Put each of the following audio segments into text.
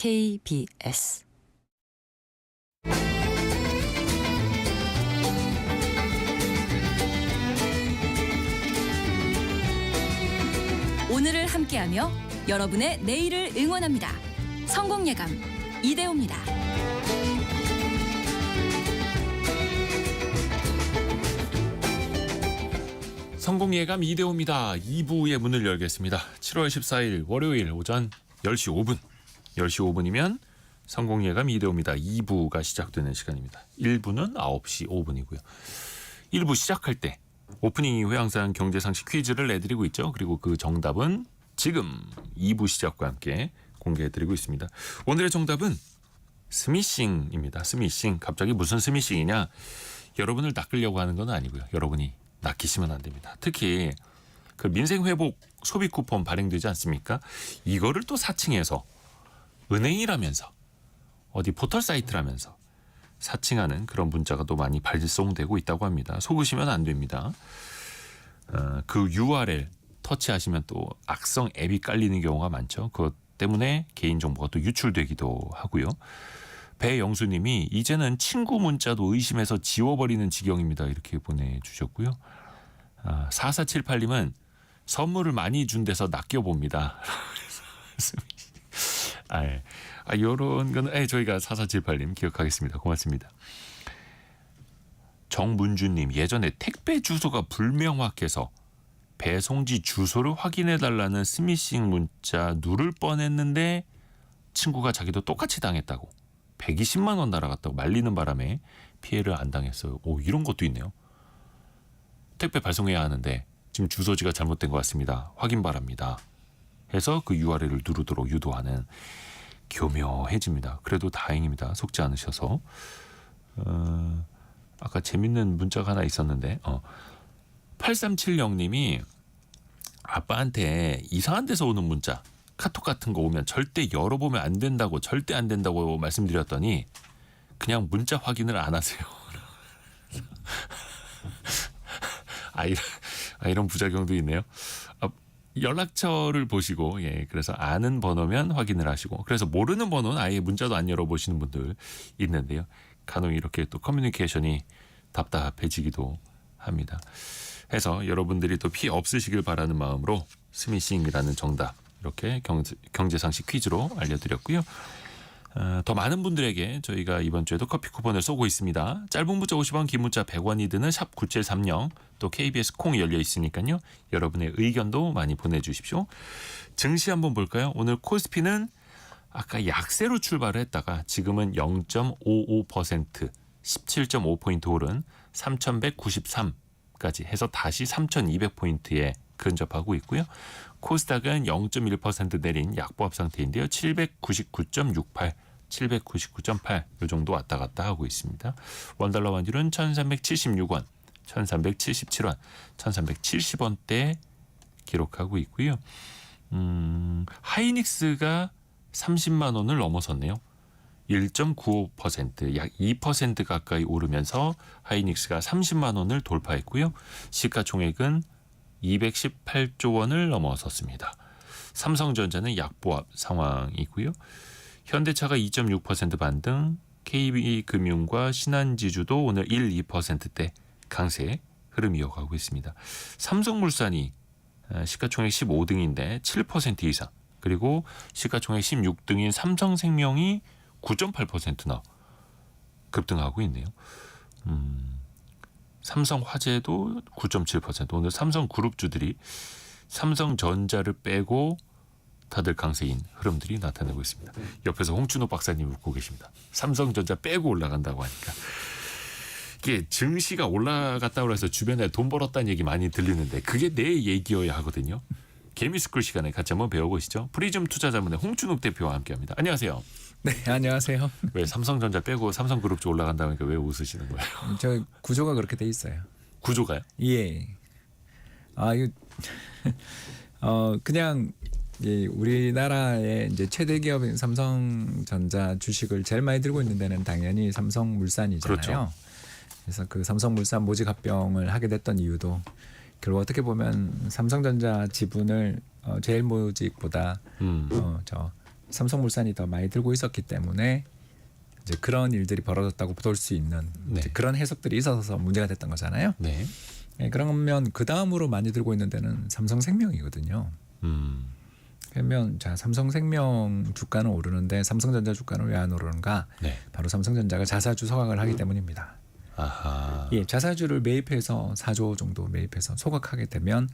KBS 오늘을 함께하며 여러분의 내일을 응원합니다. 성공예감 이대호입니다. 성공예감 이대호입니다. 2부의 문을 열겠습니다. 7월 14일 월요일 오전 10시 5분. 10시 5분이면 성공예감 이대호입니다. 2부가 시작되는 시간입니다. 1부는 9시 5분이고요. 1부 시작할 때 오프닝 이후에 항상 경제상식 퀴즈를 내드리고 있죠. 그리고 그 정답은 지금 2부 시작과 함께 공개해드리고 있습니다. 오늘의 정답은 스미싱입니다. 스미싱. 갑자기 무슨 스미싱이냐. 여러분을 낚으려고 하는 건 아니고요. 여러분이 낚이시면 안 됩니다. 특히 그 민생회복 소비 쿠폰 발행되지 않습니까? 이거를 또 사칭해서 은행이라면서 어디 포털 사이트라면서 사칭하는 그런 문자가 또 많이 발송되고 있다고 합니다. 속으시면 안 됩니다. 그 URL 터치하시면 또 악성 앱이 깔리는 경우가 많죠. 그것 때문에 개인정보가 또 유출되기도 하고요. 배영수님이 이제는 친구 문자도 의심해서 지워버리는 지경입니다. 이렇게 보내주셨고요. 4478님은 선물을 많이 준 데서 낚여봅니다. 이런 거는 저희가 4478님 기억하겠습니다. 고맙습니다. 정문주님, 예전에 택배 주소가 불명확해서 배송지 주소를 확인해달라는 스미싱 문자 누를 뻔했는데 친구가 자기도 똑같이 당했다고 120만 원 날아갔다고 말리는 바람에 피해를 안 당했어요. 오, 이런 것도 있네요. 택배 발송해야 하는데 지금 주소지가 잘못된 것 같습니다. 확인 바랍니다. 해서 그 URL을 누르도록 유도하는. 교묘해집니다. 그래도 다행입니다. 속지 않으셔서. 아까 재밌는 문자가 하나 있었는데 8370님이 아빠한테 이상한 데서 오는 문자 카톡 같은 거 오면 절대 열어보면 안 된다고 절대 안 된다고 말씀드렸더니 그냥 문자 확인을 안 하세요. 이런 부작용도 있네요. 연락처를 보시고 그래서 아는 번호면 확인을 하시고 그래서 모르는 번호는 아예 문자도 안 열어보시는 분들 있는데요. 간혹 이렇게 또 커뮤니케이션이 답답해지기도 합니다. 해서 여러분들이 또 피해 없으시길 바라는 마음으로 스미싱이라는 정답 이렇게 경제상식 퀴즈로 알려드렸고요. 더 많은 분들에게 저희가 이번 주에도 커피 쿠폰을 쏘고 있습니다. 짧은 문자 50원, 긴 문자 100원이 드는 샵 9730 또 KBS 콩 열려 있으니까요. 여러분의 의견도 많이 보내주십시오. 증시 한번 볼까요? 오늘 코스피는 아까 약세로 출발을 했다가 지금은 0.55% 17.5포인트 오른 3193까지 해서 다시 3200포인트에 근접하고 있고요. 코스닥은 0.1% 내린 약보합 상태인데요. 799.68, 799.8 이 정도 왔다 갔다 하고 있습니다. 원달러 환율은 1376원, 1377원, 1370원대 기록하고 있고요. 하이닉스가 30만 원을 넘어섰네요. 1.95%, 약 2% 가까이 오르면서 하이닉스가 30만 원을 돌파했고요. 시가총액은 218조 원을 넘어섰습니다. 삼성전자는 약보합 상황이고요. 현대차가 2.6% 반등, KB금융과 신한지주도 오늘 1, 2%대 강세 흐름 이어가고 있습니다. 삼성물산이 시가총액 15등인데 7% 이상, 그리고 시가총액 16등인 삼성생명이 9.8%나 급등하고 있네요. 삼성화재도 9.7%. 오늘 삼성그룹주들이 삼성전자를 빼고 다들 강세인 흐름들이 나타나고 있습니다. 옆에서 홍춘호 박사님 웃고 계십니다. 삼성전자 빼고 올라간다고 하니까. 이게 증시가 올라갔다고 해서 주변에 돈 벌었다는 얘기 많이 들리는데 그게 내 얘기여야 하거든요. 개미스쿨 시간에 같이 한번 배워보시죠. 프리즘 투자자문의 홍춘욱 대표와 함께합니다. 안녕하세요. 네, 안녕하세요. 왜 삼성전자 빼고 삼성그룹 쪽 올라간다고 하니까 왜 웃으시는 거예요? 저 구조가 그렇게 돼 있어요. 구조가요? 예. 이거 그냥 우리나라의 이제 최대 기업인 삼성전자 주식을 제일 많이 들고 있는 데는 당연히 삼성물산이잖아요. 그렇죠. 그래서 그 삼성물산 모직 합병을 하게 됐던 이유도 결국 어떻게 보면 삼성전자 지분을 제일모직보다 삼성물산이 더 많이 들고 있었기 때문에 이제 그런 일들이 벌어졌다고 볼 수 있는 네. 이제 그런 해석들이 있어서 문제가 됐던 거잖아요. 네. 네, 그러면 그 다음으로 많이 들고 있는 데는 삼성생명이거든요. 그러면 자 삼성생명 주가는 오르는데 삼성전자 주가는 왜 안 오르는가? 네. 바로 삼성전자가 자사주 소각을 하기 때문입니다. 아하. 예, 자사주를 매입해서 4조 정도 매입해서 소각하게 되면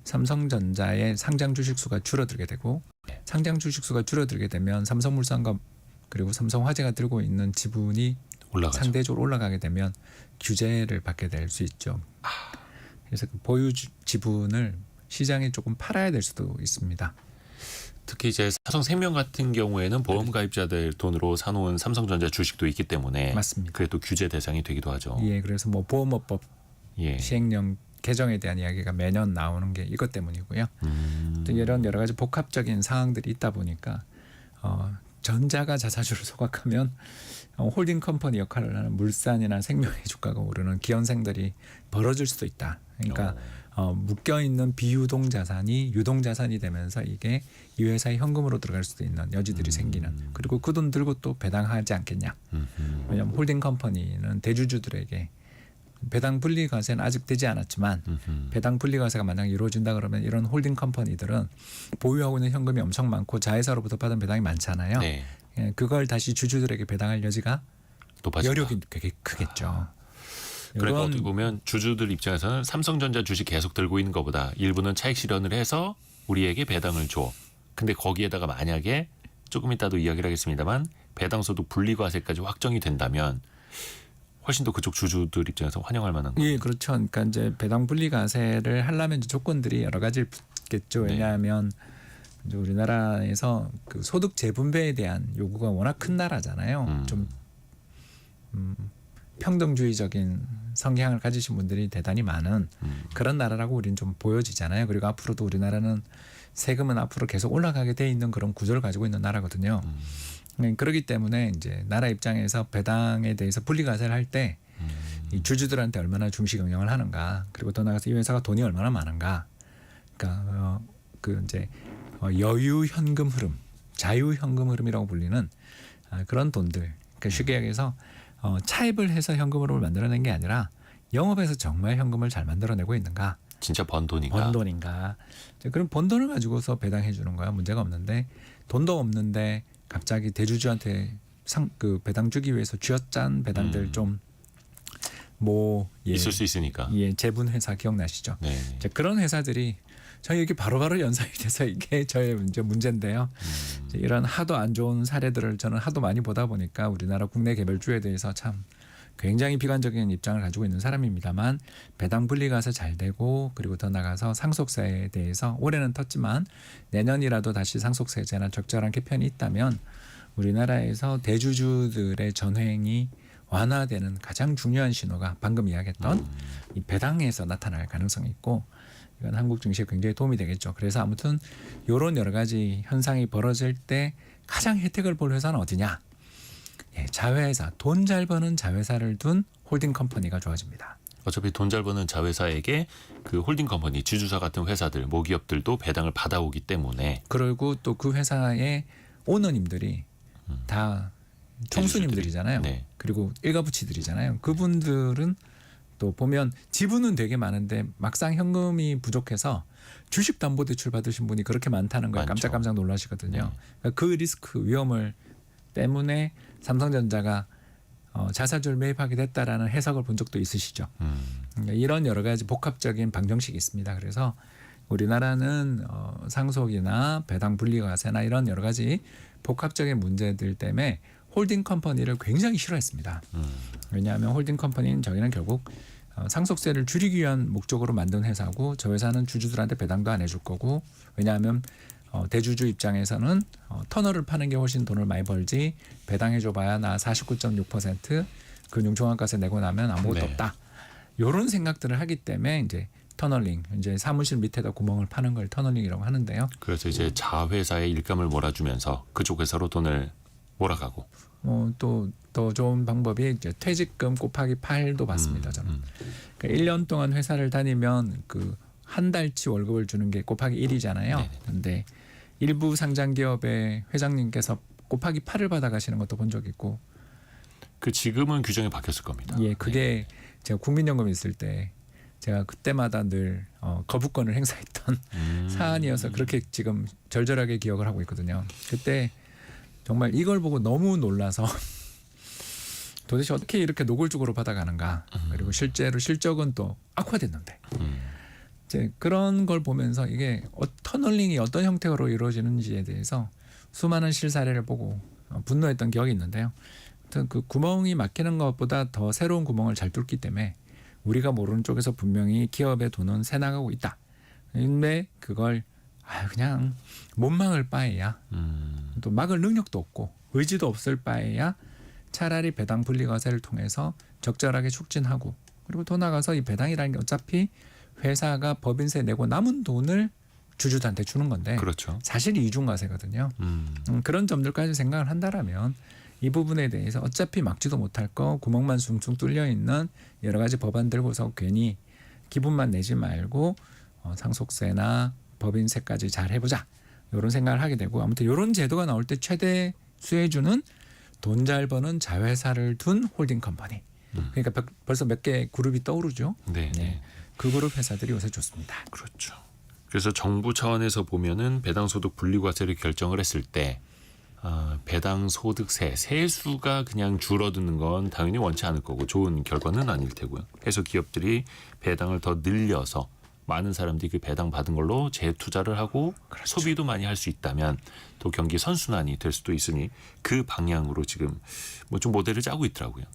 삼성전자의 상장 주식 수가 줄어들게 되고 네. 상장 주식 수가 줄어들게 되면 삼성물산과 그리고 삼성화재가 들고 있는 지분이 올라가죠. 상대적으로 올라가게 되면 규제를 받게 될 수 있죠. 그래서 그 보유 지분을 시장에 조금 팔아야 될 수도 있습니다. 특히 이제 삼성생명 같은 경우에는 보험 가입자들 돈으로 사놓은 삼성전자 주식도 있기 때문에 맞습니다. 그게 또 규제 대상이 되기도 하죠. 예, 그래서 뭐 보험업법 예. 시행령 개정에 대한 이야기가 매년 나오는 게 이것 때문이고요. 또 이런 여러 가지 복합적인 상황들이 있다 보니까 전자가 자사주를 소각하면 홀딩 컴퍼니 역할을 하는 물산이나 생명의 주가가 오르는 기현상들이 벌어질 수도 있다. 그러니까 묶여 있는 비유동 자산이 유동 자산이 되면서 이게 이 회사의 현금으로 들어갈 수도 있는 여지들이 생기는. 그리고 그 돈 들고 또 배당하지 않겠냐. 왜냐하면 홀딩 컴퍼니는 대주주들에게 배당 분리 과세는 아직 되지 않았지만 배당 분리 과세가 만약 이루어진다 그러면 이런 홀딩 컴퍼니들은 보유하고 있는 현금이 엄청 많고 자회사로부터 받은 배당이 많잖아요. 네. 예, 그걸 다시 주주들에게 배당할 여지가 높아진다. 여력이 되게 크겠죠. 그러니까 이런 어떻게 보면 주주들 입장에서는 삼성전자 주식 계속 들고 있는 것보다 일부는 차익 실현을 해서 우리에게 배당을 줘. 근데 거기에다가 만약에 조금 이따도 이야기를 하겠습니다만 배당소득 분리과세까지 확정이 된다면 훨씬 더 그쪽 주주들 입장에서 환영할 만한 거예요. 예, 그렇죠. 그러니까 이제 배당 분리 과세를 하려면 이제 조건들이 여러 가지를 붙겠죠. 네. 왜냐하면 이제 우리나라에서 그 소득 재분배에 대한 요구가 워낙 큰 나라잖아요. 좀 평등주의적인 성향을 가지신 분들이 대단히 많은 그런 나라라고 우리는 좀 보여지잖아요. 그리고 앞으로도 우리나라는 세금은 앞으로 계속 올라가게 돼 있는 그런 구조를 가지고 있는 나라거든요. 그렇기 때문에 이제 나라 입장에서 배당에 대해서 분리과세를 할 때 이 주주들한테 얼마나 중식 영향을 하는가, 그리고 더 나아가서 이 회사가 돈이 얼마나 많은가, 그러니까 그 이제 여유 현금 흐름, 자유 현금 흐름이라고 불리는 그런 돈들. 그러니까 쉽게 얘기해서 차입을 해서 현금으로 만들어낸 게 아니라 영업에서 정말 현금을 잘 만들어내고 있는가, 진짜 번 돈인가. 번 돈인가. 그럼 번 돈을 가지고서 배당해 주는 거야 문제가 없는데, 돈도 없는데 갑자기 대주주한테 그 배당 주기 위해서 쥐어짠 배당들 좀 뭐 있을 수 있으니까. 예, 제분 회사 기억나시죠? 네. 이제 그런 회사들이 저희 이게 바로바로 연상이 돼서 이게 저의 문제인데요. 이제 이런 하도 안 좋은 사례들을 저는 하도 많이 보다 보니까 우리나라 국내 개별주에 대해서 참 굉장히 비관적인 입장을 가지고 있는 사람입니다만, 배당 분리가 잘 되고 그리고 더 나가서 상속세에 대해서 올해는 텄지만 내년이라도 다시 상속세제나 적절한 개편이 있다면 우리나라에서 대주주들의 전횡이 완화되는 가장 중요한 신호가 방금 이야기했던 이 배당에서 나타날 가능성이 있고, 이건 한국 증시에 굉장히 도움이 되겠죠. 그래서 아무튼 이런 여러 가지 현상이 벌어질 때 가장 혜택을 볼 회사는 어디냐? 예, 자회사, 돈 잘 버는 자회사를 둔 홀딩 컴퍼니가 좋아집니다. 어차피 돈 잘 버는 자회사에게 그 홀딩 컴퍼니, 지주사 같은 회사들, 모기업들도 배당을 받아오기 때문에, 그리고 또 그 회사의 오너님들이 다 총수님들이잖아요. 네. 그리고 일가부치들이잖아요. 그분들은 또 보면 지분은 되게 많은데 막상 현금이 부족해서 주식담보대출 받으신 분이 그렇게 많다는 거에 많죠. 깜짝깜짝 놀라시거든요. 네. 그러니까 그 리스크 위험을 때문에 삼성전자가 자사주를 매입하게 됐다라는 해석을 본 적도 있으시죠. 그러니까 이런 여러 가지 복합적인 방정식이 있습니다. 그래서 우리나라는 상속이나 배당 분리과세나 이런 여러 가지 복합적인 문제들 때문에 홀딩 컴퍼니를 굉장히 싫어했습니다. 왜냐하면 홀딩 컴퍼니는 저희는 결국 상속세를 줄이기 위한 목적으로 만든 회사고, 저 회사는 주주들한테 배당도 안 해줄 거고, 왜냐하면 대주주 입장에서는 터널을 파는 게 훨씬 돈을 많이 벌지 배당해줘봐야 나 49.6% 금융종합과세 내고 나면 아무것도 네. 없다. 이런 생각들을 하기 때문에 이제 터널링, 이제 사무실 밑에다 구멍을 파는 걸 터널링이라고 하는데요. 그래서 이제 자회사의 일감을 몰아주면서 그쪽 회사로 돈을 몰아가고. 또 더 좋은 방법이 이제 퇴직금 곱하기 8도 받습니다. 저는. 그러니까 1년 동안 회사를 다니면 그 한 달치 월급을 주는 게 곱하기 1이잖아요. 네네. 근데 일부 상장 기업의 회장님께서 곱하기 8을 받아가시는 것도 본 적 있고. 그 지금은 규정이 바뀌었을 겁니다. 예, 그게 제가 국민연금 있을 때 제가 그때마다 늘 거부권을 행사했던 사안이어서 그렇게 지금 절절하게 기억을 하고 있거든요. 그때 정말 이걸 보고 너무 놀라서 도대체 어떻게 이렇게 노골적으로 받아가는가. 그리고 실제로 실적은 또 악화됐는데 이제 그런 걸 보면서 이게 터널링이 어떤 형태로 이루어지는지에 대해서 수많은 실사례를 보고 분노했던 기억이 있는데요. 아무튼 그 구멍이 막히는 것보다 더 새로운 구멍을 잘 뚫기 때문에 우리가 모르는 쪽에서 분명히 기업의 돈은 새나가고 있다. 근데 그걸 그냥 못 막을 바에야 또 막을 능력도 없고 의지도 없을 바에야 차라리 배당 분리과세를 통해서 적절하게 촉진하고 그리고 더 나가서 이 배당이라는 게 어차피 회사가 법인세 내고 남은 돈을 주주들한테 주는 건데 그렇죠. 사실 이중과세거든요. 그런 점들까지 생각을 한다라면 이 부분에 대해서 어차피 막지도 못할 거 구멍만 숭숭 뚫려 있는 여러 가지 법안 들고서 괜히 기분만 내지 말고 상속세나 법인세까지 잘 해보자 이런 생각을 하게 되고 아무튼 이런 제도가 나올 때 최대 수혜주는 돈 잘 버는 자회사를 둔 홀딩 컴퍼니. 그러니까 벌써 몇 개 그룹이 떠오르죠. 네. 네. 그 그룹 회사들이 요새 좋습니다. 그렇죠. 그래서 정부 차원에서 보면은 배당소득 분리과세를 결정을 했을 때 배당소득세 세수가 그냥 줄어드는 건 당연히 원치 않을 거고 좋은 결과는 아닐 테고요. 그래서 기업들이 배당을 더 늘려서 많은 사람들이 그 배당 받은 걸로 재투자를 하고 그렇죠. 소비도 많이 할 수 있다면 또 경기 선순환이 될 수도 있으니 그 방향으로 지금 뭐 좀 모델을 짜고 있더라고요.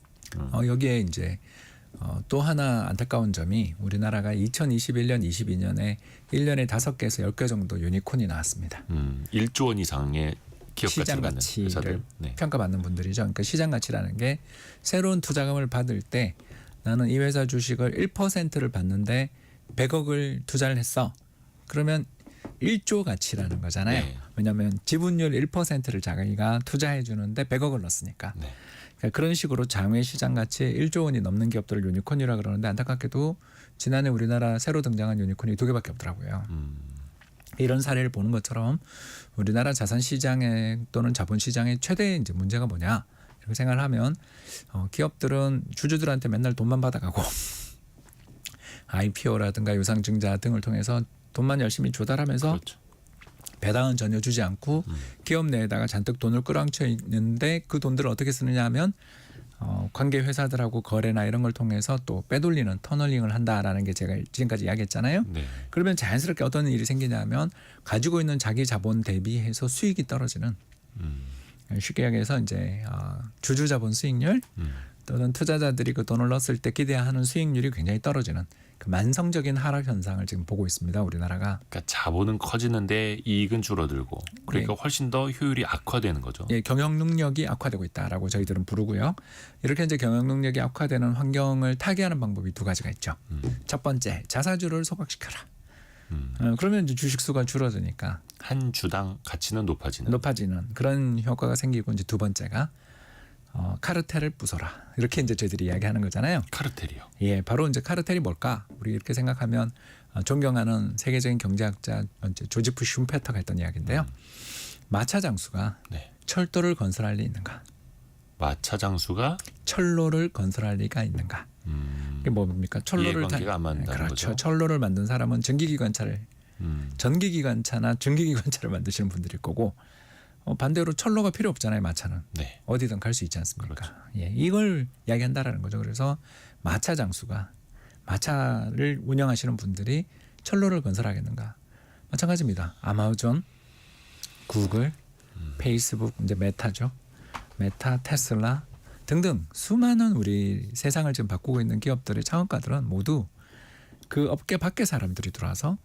여기에 이제 또 하나 안타까운 점이 우리나라가 2021년, 22년에 1년에 5개에서 10개 정도 유니콘이 나왔습니다. 1조 원 이상의 기업 시장 가치를 받는 회사들. 가치를 네. 평가받는 분들이죠. 그러니까 시장 가치라는 게 새로운 투자금을 받을 때 나는 이 회사 주식을 1%를 받는데 100억을 투자를 했어. 그러면 1조 가치라는 거잖아요. 네. 왜냐하면 지분율 1%를 자기가 투자해 주는데 100억을 넣었으니까. 네. 그러니까 그런 식으로 장외 시장 가치 1조 원이 넘는 기업들을 유니콘이라 그러는데 안타깝게도 지난해 우리나라 새로 등장한 유니콘이 2개밖에 없더라고요. 이런 사례를 보는 것처럼 우리나라 자산 시장에 또는 자본 시장의 최대 이제 문제가 뭐냐 이렇게 생각을 하면 기업들은 주주들한테 맨날 돈만 받아가고 IPO라든가 유상증자 등을 통해서 돈만 열심히 조달하면서 그렇죠. 배당은 전혀 주지 않고 기업 내에다가 잔뜩 돈을 끌어안쳐 있는데 그 돈들을 어떻게 쓰느냐 하면 관계 회사들하고 거래나 이런 걸 통해서 또 빼돌리는 터널링을 한다라는 게 제가 지금까지 이야기했잖아요. 네. 그러면 자연스럽게 어떤 일이 생기냐면 가지고 있는 자기 자본 대비해서 수익이 떨어지는 쉽게 얘기해서 이제 주주 자본 수익률 또는 투자자들이 그 돈을 넣었을 때 기대하는 수익률이 굉장히 떨어지는 그 만성적인 하락 현상을 지금 보고 있습니다. 우리나라가. 그러니까 자본은 커지는데 이익은 줄어들고 그러니까 훨씬 더 효율이 악화되는 거죠. 예, 경영 능력이 악화되고 있다라고 저희들은 부르고요. 이렇게 이제 경영 능력이 악화되는 환경을 타개하는 방법이 2가지가 있죠. 첫 번째, 자사주를 소각시켜라. 그러면 이제 주식 수가 줄어드니까 한 주당 가치는 높아지는 그런 효과가 생기고 이제 2번째가 카르텔을 부숴라. 이렇게 이제 저희들이 이야기하는 거잖아요. 카르텔이요. 예, 바로 이제 카르텔이 뭘까? 우리 이렇게 생각하면 존경하는 세계적인 경제학자 조지프 슌페터가 했던 이야기인데요. 마차 장수가 네. 철도를 건설할 리 있는가? 마차 장수가 철로를 건설할 리가 있는가? 이게 뭡니까? 철로를 이해관계가 안 맞는다는 그렇죠. 거죠. 철로를 만든 사람은 전기기관차나 증기기관차를 만드시는 분들일 거고 반대로 철로가 필요 없잖아요. 마차는 네. 어디든 갈 수 있지 않습니까? 그렇죠. 예, 이걸 이야기한다라는 거죠. 그래서 마차 장수가 마차를 운영하시는 분들이 철로를 건설하겠는가? 마찬가지입니다. 아마존, 구글, 페이스북, 이제 메타죠. 메타, 테슬라 등등 수많은 우리 세상을 지금 바꾸고 있는 기업들의 창업가들은 모두 그 업계 밖의 사람들이 들어와서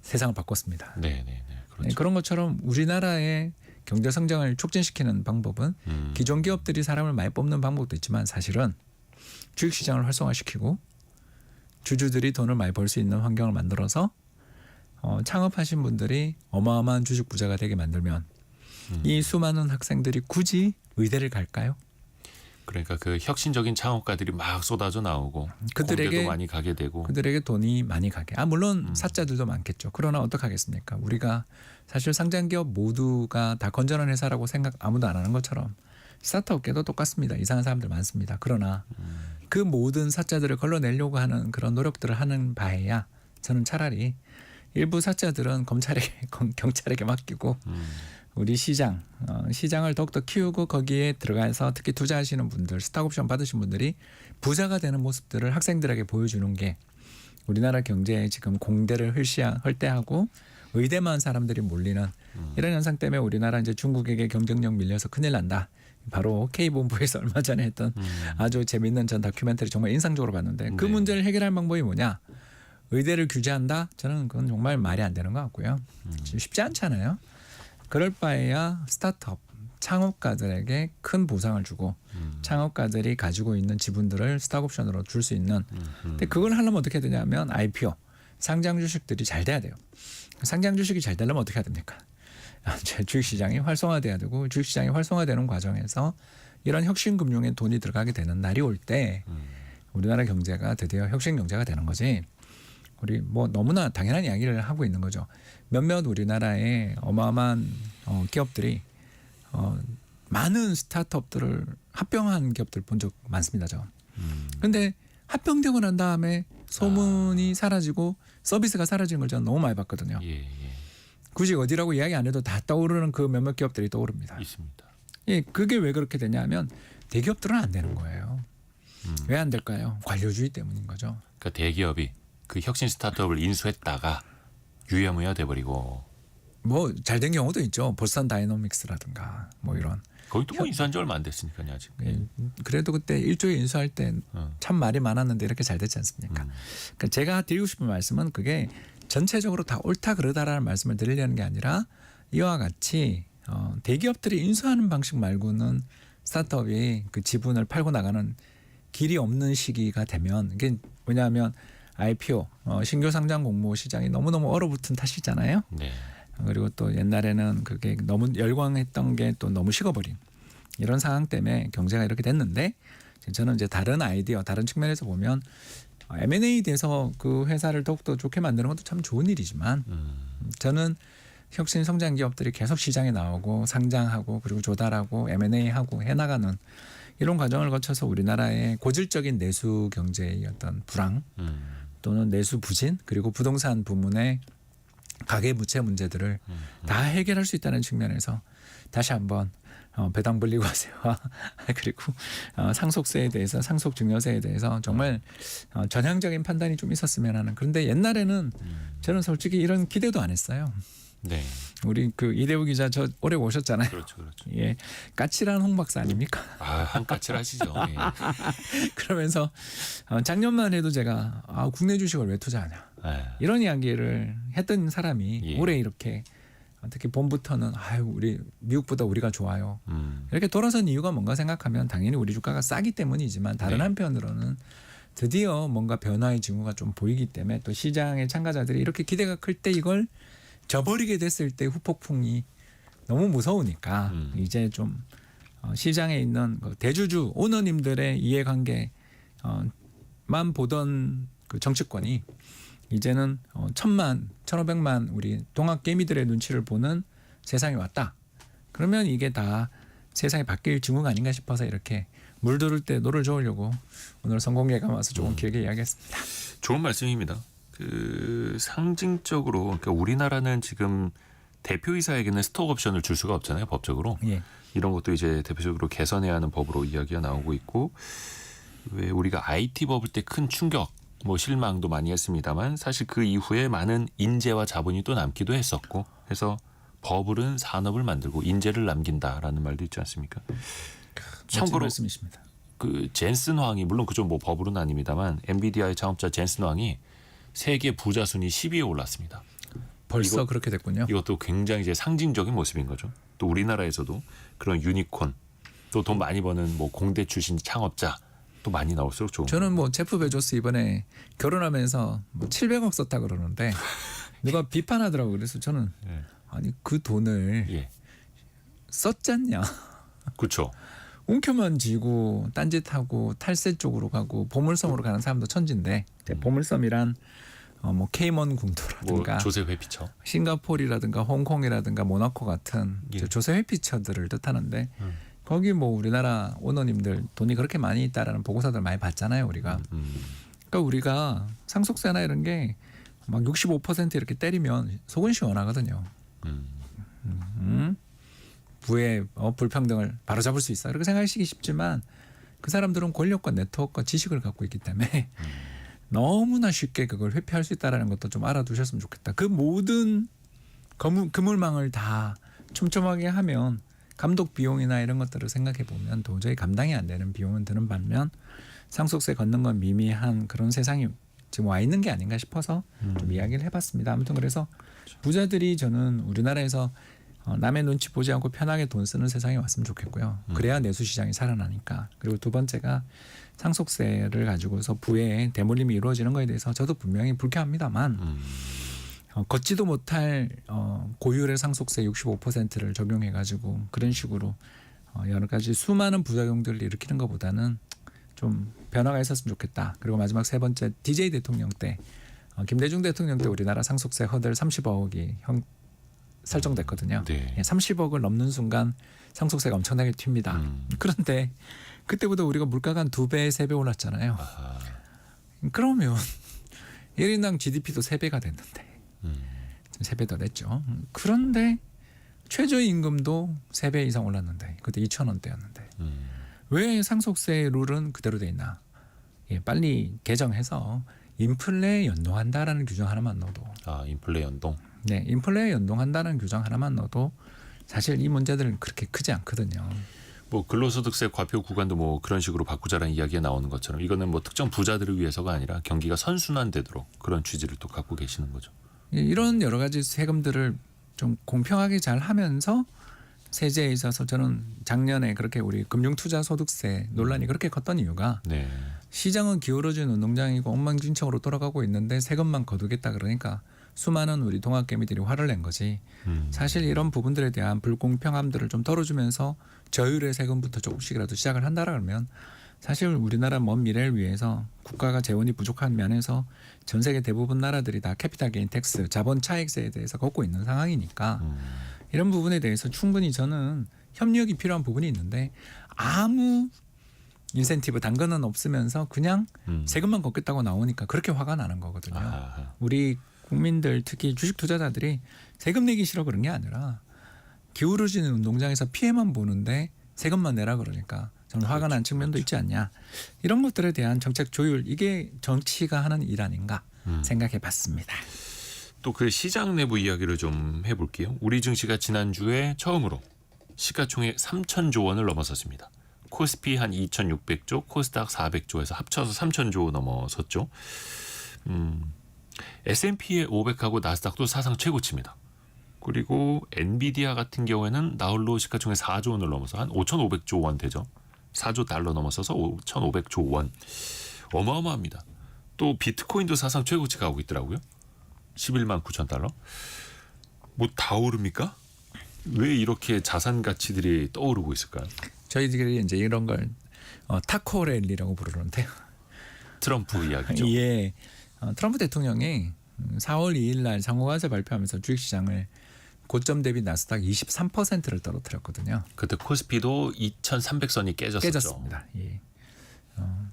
세상을 바꿨습니다. 네, 네, 네. 그렇죠. 네, 그런 것처럼 우리나라의 경제 성장을 촉진시키는 방법은 기존 기업들이 사람을 많이 뽑는 방법도 있지만 사실은 주식시장을 활성화시키고 주주들이 돈을 많이 벌 수 있는 환경을 만들어서 창업하신 분들이 어마어마한 주식 부자가 되게 만들면 이 수많은 학생들이 굳이 의대를 갈까요? 그러니까 그 혁신적인 창업가들이 막 쏟아져 나오고 그들에게 공대도 많이 가게 되고 그들에게 돈이 많이 가게. 물론 사자들도 많겠죠. 그러나 어떡하겠습니까? 우리가 사실 상장기업 모두가 다 건전한 회사라고 생각 아무도 안 하는 것처럼 스타트업계도 똑같습니다. 이상한 사람들 많습니다. 그러나 그 모든 사자들을 걸러내려고 하는 그런 노력들을 하는 바에야 저는 차라리 일부 사자들은 검찰에게 경찰에게 맡기고 우리 시장을 더욱더 키우고 거기에 들어가서 특히 투자하시는 분들, 스탁옵션 받으신 분들이 부자가 되는 모습들을 학생들에게 보여주는 게 우리나라 경제에 지금 공대를 헐대하고 의대만 사람들이 몰리는 이런 현상 때문에 우리나라 이제 중국에게 경쟁력 밀려서 큰일 난다. 바로 K본부에서 얼마 전에 했던 아주 재미있는 전 다큐멘터리 정말 인상적으로 봤는데 그 네. 문제를 해결할 방법이 뭐냐? 의대를 규제한다? 저는 그건 정말 말이 안 되는 것 같고요. 쉽지 않잖아요. 그럴 바에야 스타트업 창업가들에게 큰 보상을 주고 창업가들이 가지고 있는 지분들을 스탁옵션으로 줄 수 있는. 근데 그걸 하려면 어떻게 되냐면 IPO 상장 주식들이 잘 돼야 돼요. 상장 주식이 잘 되려면 어떻게 해야 됩니까? 주식시장이 활성화돼야 되고 주식시장이 활성화되는 과정에서 이런 혁신 금융에 돈이 들어가게 되는 날이 올 때 우리나라 경제가 드디어 혁신 경제가 되는 거지. 우리 뭐 너무나 당연한 이야기를 하고 있는 거죠. 몇몇 우리나라의 어마어마한 기업들이 많은 스타트업들을 합병한 기업들 본 적 많습니다. 저. 근데 합병되고 난 다음에 소문이 사라지고 서비스가 사라지는 걸 저는 너무 많이 봤거든요. 예, 예. 굳이 어디라고 이야기 안 해도 다 떠오르는 그 몇몇 기업들이 떠오릅니다. 있습니다. 예, 그게 왜 그렇게 되냐면 대기업들은 안 되는 거예요. 왜 안 될까요? 관료주의 때문인 거죠. 그러니까 대기업이 그 혁신 스타트업을 인수했다가 유야무야 돼버리고 뭐 잘 된 경우도 있죠. 보스턴 다이너믹스라든가 뭐 이런. 거기도 뭐 인수한 지 얼마 안 됐으니까요 아직. 예, 그래도 그때 1조에 인수할 때 참 말이 많았는데 이렇게 잘 됐지 않습니까? 그러니까 제가 드리고 싶은 말씀은 그게 전체적으로 다 옳다 그러다라는 말씀을 드리려는 게 아니라 이와 같이 대기업들이 인수하는 방식 말고는 스타트업이 그 지분을 팔고 나가는 길이 없는 시기가 되면 이게 왜냐하면 IPO 신규 상장 공모 시장이 너무너무 얼어붙은 탓이잖아요. 네. 그리고 또 옛날에는 그게 너무 열광했던 게 또 너무 식어버린 이런 상황 때문에 경제가 이렇게 됐는데 저는 이제 다른 아이디어, 다른 측면에서 보면 M&A 돼서 그 회사를 더욱더 좋게 만드는 것도 참 좋은 일이지만 저는 혁신 성장 기업들이 계속 시장에 나오고 상장하고 그리고 조달하고 M&A하고 해나가는 이런 과정을 거쳐서 우리나라의 고질적인 내수 경제의 어떤 불황 또는 내수 부진 그리고 부동산 부문의 가계 부채 문제들을 다 해결할 수 있다는 측면에서 다시 한번 배당 분리과세와 그리고 상속세에 대해서 상속증여세에 대해서 정말 전향적인 판단이 좀 있었으면 하는. 그런데 옛날에는 저는 솔직히 이런 기대도 안 했어요. 네. 우리 그 이대우 기자 저 오래 오셨잖아요. 그렇죠, 그렇죠. 예, 까칠한 홍 박사 아닙니까? 한까칠하시죠. 예. 그러면서 작년만 해도 제가 국내 주식을 왜 투자하냐 이런 이야기를 했던 사람이 예. 올해 이렇게 특히 봄부터는 우리 미국보다 우리가 좋아요. 이렇게 돌아선 이유가 뭔가 생각하면 당연히 우리 주가가 싸기 때문이지만 다른 네. 한편으로는 드디어 뭔가 변화의 징후가 좀 보이기 때문에 또 시장의 참가자들이 이렇게 기대가 클 때 이걸 저버리게 됐을 때 후폭풍이 너무 무서우니까 이제 좀 시장에 있는 대주주 오너님들의 이해관계만 보던 그 정치권이 이제는 1,000만, 1,500만 우리 동학개미들의 눈치를 보는 세상이 왔다. 그러면 이게 다 세상이 바뀔 징후가 아닌가 싶어서 이렇게 물들을 때 노를 저으려고 오늘 성공예감 와서 조금 길게 이야기했습니다. 좋은 말씀입니다. 그 상징적으로 그러니까 우리나라는 지금 대표이사에게는 스톡 옵션을 줄 수가 없잖아요, 법적으로. 예. 이런 것도 이제 대표적으로 개선해야 하는 법으로 이야기가 나오고 있고 왜 우리가 IT 버블 때 큰 충격 뭐 실망도 많이 했습니다만 사실 그 이후에 많은 인재와 자본이 또 남기도 했었고 해서 버블은 산업을 만들고 인재를 남긴다라는 말도 있지 않습니까? 참고로 말씀이십니다. 그 젠슨 황이 물론 그쪽 뭐 버블은 아닙니다만 엔비디아의 창업자 젠슨 황이 세계 부자 순위 10위에 올랐습니다. 벌써 그렇게 됐군요. 이것도 굉장히 이제 상징적인 모습인 거죠. 또 우리나라에서도 그런 유니콘 또 돈 많이 버는 뭐 공대 출신 창업자 또 많이 나올수록 좋은. 저는 뭐 제프 베조스 이번에 결혼하면서 뭐 700억 썼다 그러는데 누가 비판하더라고. 그래서 저는 예. 아니 그 돈을 예. 썼잖냐. 그렇죠. 움켜만 쥐고 딴짓하고 탈세 쪽으로 가고 보물섬으로 가는 사람도 천진데 보물섬이란 뭐 케이먼 뭐 군도라든가 조세 회피처. 싱가포르라든가 홍콩이라든가 모나코 같은 예. 조세 회피처들을 뜻하는데 거기 뭐 우리나라 오너님들 돈이 그렇게 많이 있다라는 보고서들 많이 봤잖아요 우리가. 그러니까 우리가 상속세나 이런 게 막 65% 이렇게 때리면 속은 시원하거든요. 부의 불평등을 바로잡을 수 있어 이렇게 생각하시기 쉽지만 그 사람들은 권력과 네트워크와 지식을 갖고 있기 때문에 너무나 쉽게 그걸 회피할 수 있다는 것도 좀 알아두셨으면 좋겠다. 그 모든 그물망을 다 촘촘하게 하면 감독 비용이나 이런 것들을 생각해 보면 도저히 감당이 안 되는 비용은 드는 반면 상속세 걷는 건 미미한 그런 세상이 지금 와 있는 게 아닌가 싶어서 좀 이야기를 해봤습니다. 아무튼 그래서 부자들이 저는 우리나라에서 남의 눈치 보지 않고 편하게 돈 쓰는 세상에 왔으면 좋겠고요. 그래야 내수 시장이 살아나니까. 그리고 두 번째가 상속세를 가지고서 부의 대물림이 이루어지는 거에 대해서 저도 분명히 불쾌합니다만 걷지도 못할 고율의 상속세 65%를 적용해 가지고 그런 식으로 여러 가지 수많은 부작용들을 일으키는 것보다는 좀 변화가 있었으면 좋겠다. 그리고 마지막 세 번째 DJ 대통령 때 김대중 대통령 때 우리나라 상속세 허들 30억이 설정됐거든요. 네. 30억을 넘는 순간 상속세가 엄청나게 튑니다. 그런데 그때보다 우리가 물가가 한 2배, 3배 올랐잖아요. 아하. 그러면 1인당 GDP도 3배가 됐는데 3배 더 냈죠. 그런데 최저임금도 3배 이상 올랐는데 그때 2,000원대였는데 왜 상속세 룰은 그대로 돼 있나? 빨리 개정해서 인플레에 연동한다라는 규정 하나만 넣어도 인플레 연동. 네, 인플레에 연동한다는 규정 하나만 넣어도 사실 이 문제들은 그렇게 크지 않거든요. 뭐 근로소득세 과표 구간도 뭐 그런 식으로 바꾸자라는 이야기가 나오는 것처럼 이거는 뭐 특정 부자들을 위해서가 아니라 경기가 선순환되도록 그런 취지를 또 갖고 계시는 거죠. 이런 여러 가지 세금들을 좀 공평하게 잘 하면서 세제에 있어서 저는 작년에 그렇게 우리 금융투자소득세 논란이 그렇게 컸던 이유가 네. 시장은 기울어진 운동장이고 엉망진창으로 돌아가고 있는데 세금만 거두겠다 그러니까 수많은 우리 동학개미들이 화를 낸 거지. 사실 이런 부분들에 대한 불공평함들을 좀 덜어주면서 저율의 세금부터 조금씩이라도 시작을 한다라 그러면 사실 우리나라 먼 미래를 위해서 국가가 재원이 부족한 면에서 전 세계 대부분 나라들이 다 캐피탈 게인 텍스, 자본 차익세에 대해서 걷고 있는 상황이니까 이런 부분에 대해서 충분히 저는 협력이 필요한 부분이 있는데 아무 인센티브 당근은 없으면서 그냥 세금만 걷겠다고 나오니까 그렇게 화가 나는 거거든요. 아하. 우리 국민들 특히 주식 투자자들이 세금 내기 싫어 그런 게 아니라 기울어지는 운동장에서 피해만 보는데 세금만 내라 그러니까 저는 화가 난 측면도 있지 않냐. 이런 것들에 대한 정책 조율 이게 정치가 하는 일 아닌가 생각해 봤습니다. 또 그 시장 내부 이야기를 좀 해볼게요. 우리 증시가 지난주에 처음으로 시가총액 3,000조 원을 넘어섰습니다. 코스피 한 2,600조, 코스닥 400조에서 합쳐서 3,000조 넘어섰죠. S&P 500하고 나스닥도 사상 최고치입니다. 그리고 엔비디아 같은 경우에는 나홀로 시가총액 4조 원을 넘어서 한 5,500조 원 되죠. 4조 달러 넘어서서 5,500조 원. 어마어마합니다. 또 비트코인도 사상 최고치 가고 있더라고요. 11만 9천 달러. 뭐 다 오릅니까? 왜 이렇게 자산 가치들이 떠오르고 있을까요? 저희들이 이제 이런 걸 타코 랠리라고 부르는데요. 트럼프 이야기죠. 예. 트럼프 대통령이 4월 2일 날 상호관세 발표하면서 주식시장을 고점 대비 나스닥 23%를 떨어뜨렸거든요. 그때 코스피도 2,300선이 깨졌었죠. 깨졌습니다. 예.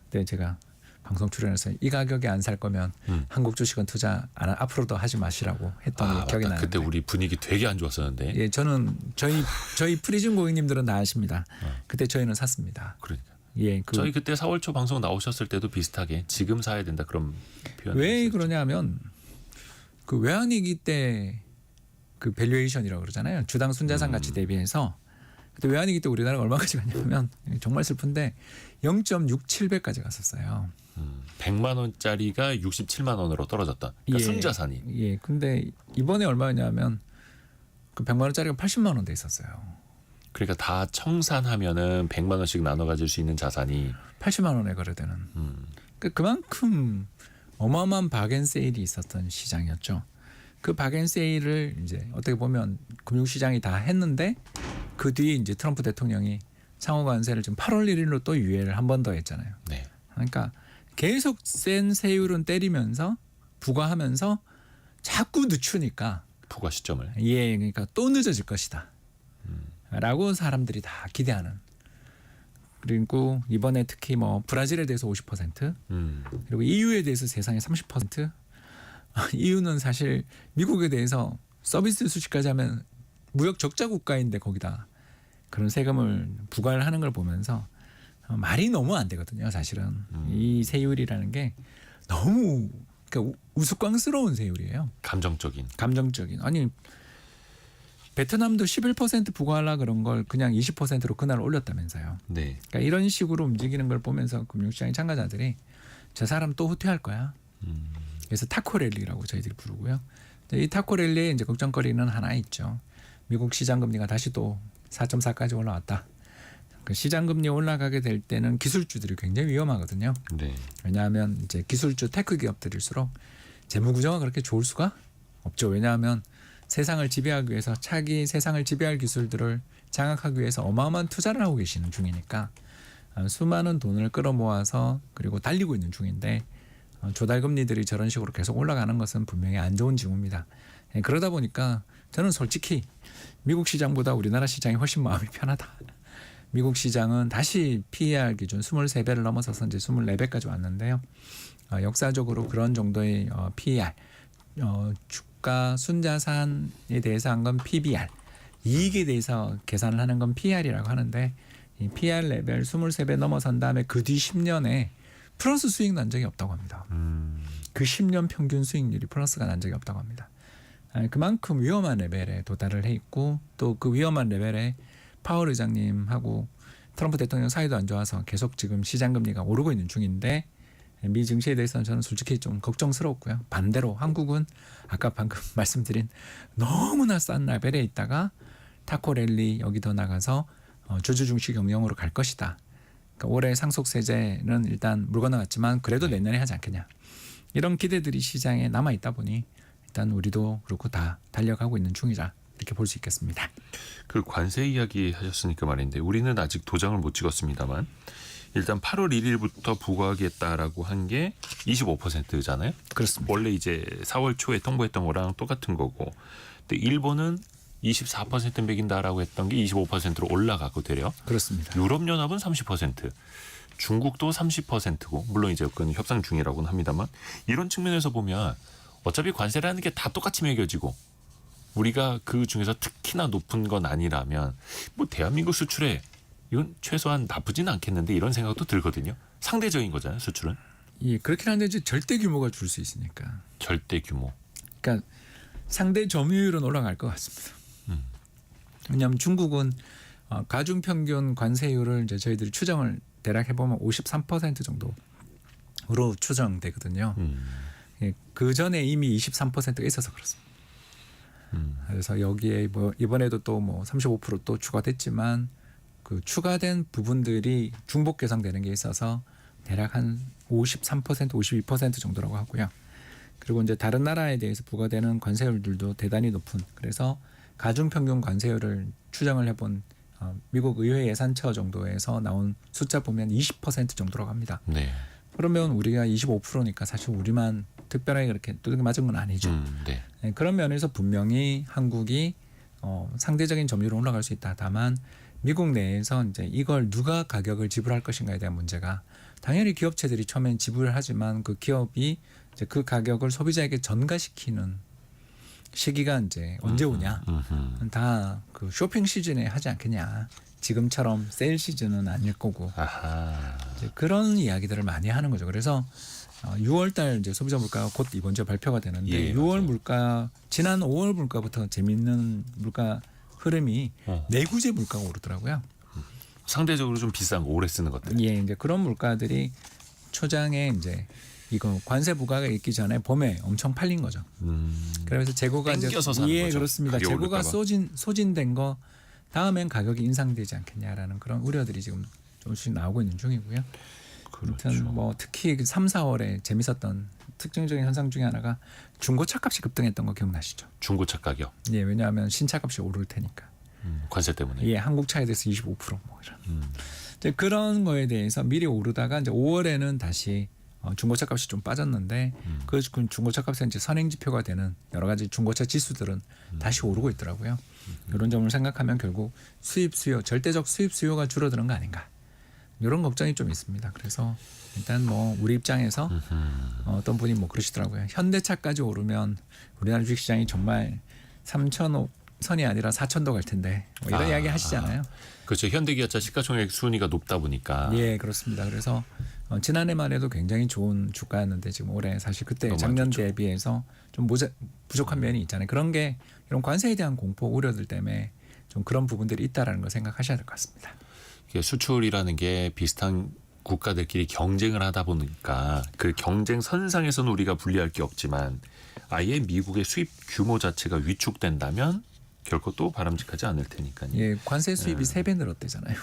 그때 제가 방송 출연해서 이 가격에 안 살 거면 한국 주식은 투자 앞으로도 하지 마시라고 했던 기억이 맞다. 나요. 그때 우리 분위기 되게 안 좋았었는데. 예, 저는 저희 프리즘 고객님들은 다 아십니다. 그때 저희는 샀습니다. 그러니까. 예, 저희 그때 4월 초 방송 나오셨을 때도 비슷하게 지금 사야 된다 그런 표현. 왜 그러냐면 그 외환위기 때 그 밸류에이션이라고 그러잖아요. 주당 순자산 가치 대비해서 그때 외환위기 때 우리나라가 얼마까지 갔냐면 정말 슬픈데 0.67배까지 갔었어요. 100만 원짜리가 67만 원으로 떨어졌다. 그러니까 순자산이. 예. 근데 이번에 얼마였냐면 그 100만 원짜리가 80만 원 돼 있었어요. 그러니까 다 청산하면은 100만 원씩 나눠 가질 수 있는 자산이 80만 원에 거래되는. 그만큼 어마어마한 박앤세일이 있었던 시장이었죠. 그 박앤세일을 이제 어떻게 보면 금융시장이 다 했는데 그 뒤에 이제 트럼프 대통령이 상호 관세를 지금 8월 1일로 또 유예를 한 번 더 했잖아요. 네. 그러니까 계속 센 세율은 때리면서 부과하면서 자꾸 늦추니까 부과 시점을. 예, 그러니까 또 늦어질 것이다. 라고 사람들이 다 기대하는. 그리고 이번에 특히 뭐 브라질에 대해서 50%, 그리고 EU에 대해서 세상에 30%. EU는 사실 미국에 대해서 서비스 수출까지 하면 무역 적자 국가인데 거기다 그런 세금을 부과를 하는 걸 보면서 말이 너무 안 되거든요. 사실은 이 세율이라는 게 너무 그러니까 우스꽝스러운 세율이에요. 감정적인. 아니 베트남도 11% 부과하려 그런 걸 그냥 20%로 그날 올렸다면서요. 네. 그러니까 이런 식으로 움직이는 걸 보면서 금융시장의 참가자들이 저 사람 또 후퇴할 거야. 그래서 타코랠리라고 저희들이 부르고요. 이 타코랠리에 이제 걱정거리는 하나 있죠. 미국 시장 금리가 다시 또 4.4까지 올라왔다. 그 시장 금리 올라가게 될 때는 기술주들이 굉장히 위험하거든요. 네. 왜냐하면 이제 기술주 테크 기업들일수록 재무 구조가 그렇게 좋을 수가 없죠. 왜냐하면 세상을 지배하기 위해서 차기 세상을 지배할 기술들을 장악하기 위해서 어마어마한 투자를 하고 계시는 중이니까 수많은 돈을 끌어모아서 그리고 달리고 있는 중인데 조달 금리들이 저런 식으로 계속 올라가는 것은 분명히 안 좋은 징후입니다. 그러다 보니까 저는 솔직히 미국 시장보다 우리나라 시장이 훨씬 마음이 편하다. 미국 시장은 다시 PER 기준 23배를 넘어서서 이제 24배까지 왔는데요. 역사적으로 그런 정도의 PER, 주가 순자산에 대해서 한 건 PBR, 이익에 대해서 계산을 하는 건 PER이라고 하는데 이 PER 레벨 23배 넘어선 다음에 그 뒤 10년에 플러스 수익 난 적이 없다고 합니다. 그 10년 평균 수익률이 플러스가 난 적이 없다고 합니다. 그만큼 위험한 레벨에 도달을 해 있고 또 그 위험한 레벨에 파월 의장님하고 트럼프 대통령 사이도 안 좋아서 계속 지금 시장 금리가 오르고 있는 중인데 미 증시에 대해서는 저는 솔직히 좀 걱정스럽고요. 반대로 한국은 아까 방금 말씀드린 너무나 싼 레벨에 있다가 타코랠리 여기 더 나가서 주주 중시 경영으로 갈 것이다. 그러니까 올해 상속세제는 일단 물 건너갔지만 그래도 내년에 하지 않겠냐. 이런 기대들이 시장에 남아 있다 보니 일단 우리도 그렇고 다 달려가고 있는 중이다. 이렇게 볼 수 있겠습니다. 그 관세 이야기 하셨으니까 말인데 우리는 아직 도장을 못 찍었습니다만 일단 8월 1일부터 부과하겠다라고 한 게 25%잖아요. 그렇습니다. 원래 이제 4월 초에 통보했던 거랑 똑같은 거고. 근데 일본은 24% 매긴다라고 했던 게 25%로 올라가고 되려. 그렇습니다. 유럽연합은 30%, 중국도 30%고 물론 이제 그건 협상 중이라고는 합니다만 이런 측면에서 보면 어차피 관세라는 게 다 똑같이 매겨지고 우리가 그 중에서 특히나 높은 건 아니라면 뭐 대한민국 수출에 이건 최소한 나쁘진 않겠는데 이런 생각도 들거든요. 상대적인 거잖아요, 수출은. 예, 그렇긴 한데 이제 절대 규모가 줄 수 있으니까. 절대 규모. 그러니까 상대 점유율은 올라갈 것 같습니다. 왜냐하면 중국은 가중 평균 관세율을 이제 저희들이 추정을 대략 해보면 53% 정도로 추정되거든요. 예, 그 전에 이미 23%가 있어서 그렇습니다. 그래서 여기에 뭐 이번에도 또 뭐 35% 추가됐지만 그 추가된 부분들이 중복 계상되는 게 있어서 대략 한 53%, 52% 정도라고 하고요. 그리고 이제 다른 나라에 대해서 부과되는 관세율들도 대단히 높은. 그래서 가중평균 관세율을 추정을 해본 미국 의회 예산처 정도에서 나온 숫자 보면 20% 정도라고 합니다. 네. 그러면 우리가 25%니까 사실 우리만 특별하게 그렇게 두들겨 맞은 건 아니죠. 네. 네, 그런 면에서 분명히 한국이 상대적인 점유율은 올라갈 수 있다. 다만 미국 내에서 이제 이걸 누가 가격을 지불할 것인가에 대한 문제가 당연히 기업체들이 처음엔 지불을 하지만 그 기업이 이제 그 가격을 소비자에게 전가시키는 시기가 이제 언제 오냐? 다 그 쇼핑 시즌에 하지 않겠냐? 지금처럼 세일 시즌은 아닐 거고. 아하. 이제 그런 이야기들을 많이 하는 거죠. 그래서 6월달 이제 소비자 물가가 곧 이번 주에 발표가 되는데 예, 6월 맞아요. 물가 지난 5월 물가부터 재밌는 물가 흐름이 내구재 물가가 오르더라고요. 상대적으로 좀 비싼 거 오래 쓰는 것들. 예, 이제 그런 물가들이 초장에 이제 이거 관세 부과가 있기 전에 봄에 엄청 팔린 거죠. 그래서 재고가 이제 땡겨서 사는 예, 거죠. 그렇습니다. 가격이 재고가 오를까 봐. 소진된 거 다음엔 가격이 인상되지 않겠냐라는 그런 우려들이 지금 조금씩 나오고 있는 중이고요. 그렇죠. 아무튼 뭐 특히 3, 4월에 재밌었던 특징적인 현상 중에 하나가 중고차 값이 급등했던 거 기억나시죠? 중고차 가격. 예, 왜냐하면 신차 값이 오를 테니까. 관세 때문에. 예, 한국 차에 대해서 25% 뭐 이런. 이제 그런 거에 대해서 미리 오르다가 이제 5월에는 다시 중고차 값이 좀 빠졌는데 그 중고차 값에 이제 선행지표가 되는 여러 가지 중고차 지수들은 다시 오르고 있더라고요. 이런 점을 생각하면 결국 수입 수요, 절대적 수입 수요가 줄어드는 거 아닌가. 이런 걱정이 좀 있습니다. 그래서 일단 뭐 우리 입장에서 어떤 분이 뭐 그러시더라고요. 현대차까지 오르면 우리나라 주식시장이 정말 3,000선이 아니라 4,000도 갈 텐데 뭐 이런 이야기 하시잖아요. 그렇죠. 현대기아차 시가총액 순위가 높다 보니까. 예, 그렇습니다. 그래서 지난해만 해도 굉장히 좋은 주가였는데 지금 올해 사실 그때 작년 대비해서 좀 부족한 면이 있잖아요. 그런 게 이런 관세에 대한 공포 우려들 때문에 좀 그런 부분들이 있다라는 걸 생각하셔야 될 것 같습니다. 수출이라는 게 비슷한 국가들끼리 경쟁을 하다 보니까 그 경쟁 선상에서는 우리가 불리할 게 없지만 아예 미국의 수입 규모 자체가 위축된다면 결코 또 바람직하지 않을 테니까요. 예, 관세 수입이 3배 늘었대잖아요.